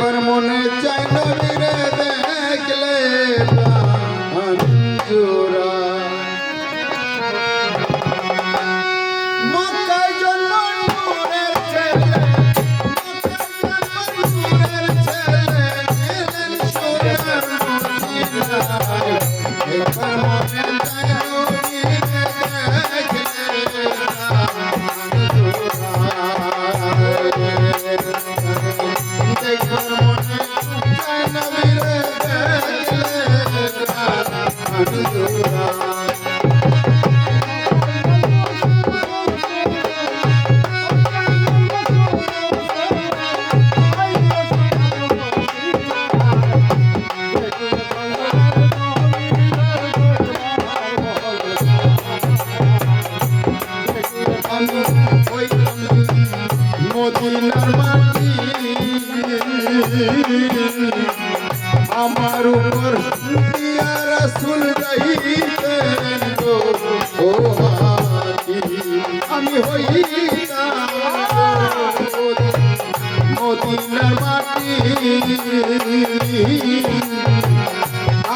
একবার মনে চাই নবীরে দেখলে প্রাণ জোড়ায়। মক্কায় জন্ম নূরের ছেলে, মক্কায় জন্ম নূরের ছেলে, এলেন সোনার মদিনায়। একবার মনে চাই নবীরে দেখলে প্রাণ জোড়ায়। একবার মনে চাই নবীরে দেখলে প্রাণ জোড়ায়। মদিনার মাটি আমার উপর দিয়া রাসূল যাইতেন গো ও হাতি। আমি হইতাম মদিনার মাটি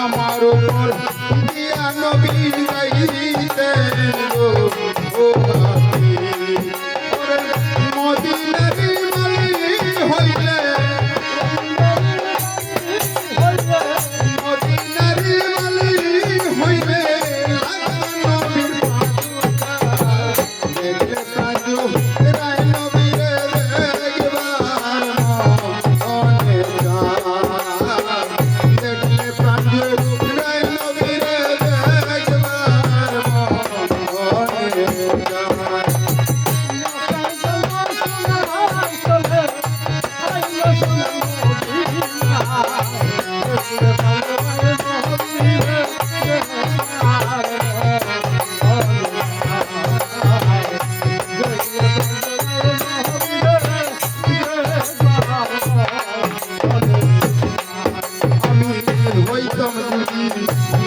আমার উপর দিয়া নবী যাইতেন গো ও হাতি। মদিনারি মালি হইলে, মদিনারি মালি হইলে নবীর দেখলে কাজু রায় নবীরে দেখবার মনে চায়। দেখলে কাজু রায় নবীরে দেখবার মনে চায়।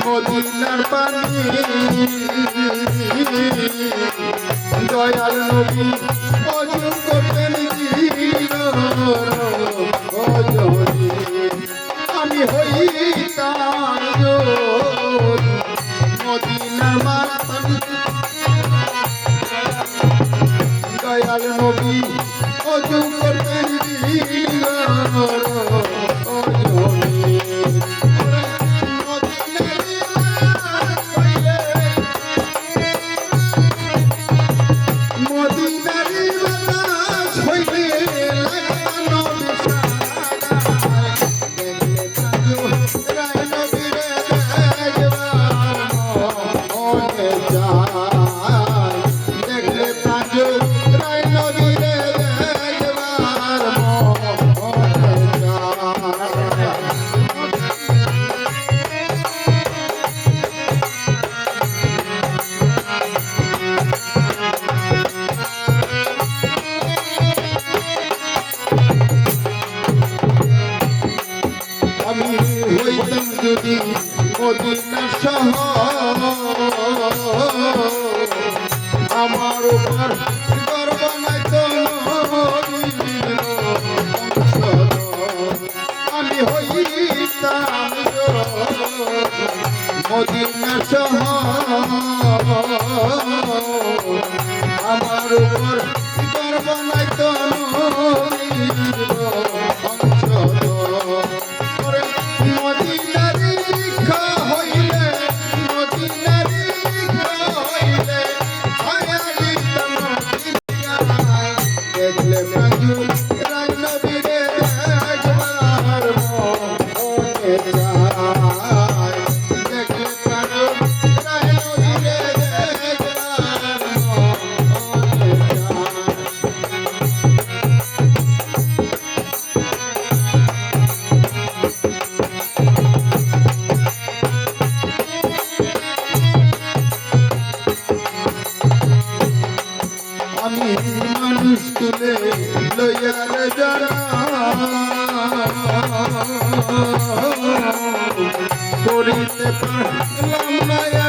মদিনার পানি দয়াল নবী অজু করতেন অজনী। আমি হইতাম মদিনার পানি দয়াল নবী অজু করতেন অজনী। আমি হইতাম যদি মদিনা শহর আমার উপর গর্ব নাই তো আমি হইতাম মদিনা শহর আমার উপর গর্ব নাই তো মদিনারি লিখা হইলে, মদিনারি লিখা হইলে দেখলে কাজু রায় নবীরে দেখবার মনে চায়। দেখলে কাজু রায় নবীরে দেখবার মনে চায়। আমি মানুষ তুলে লইয়ার যারা করিতে পারলাম না।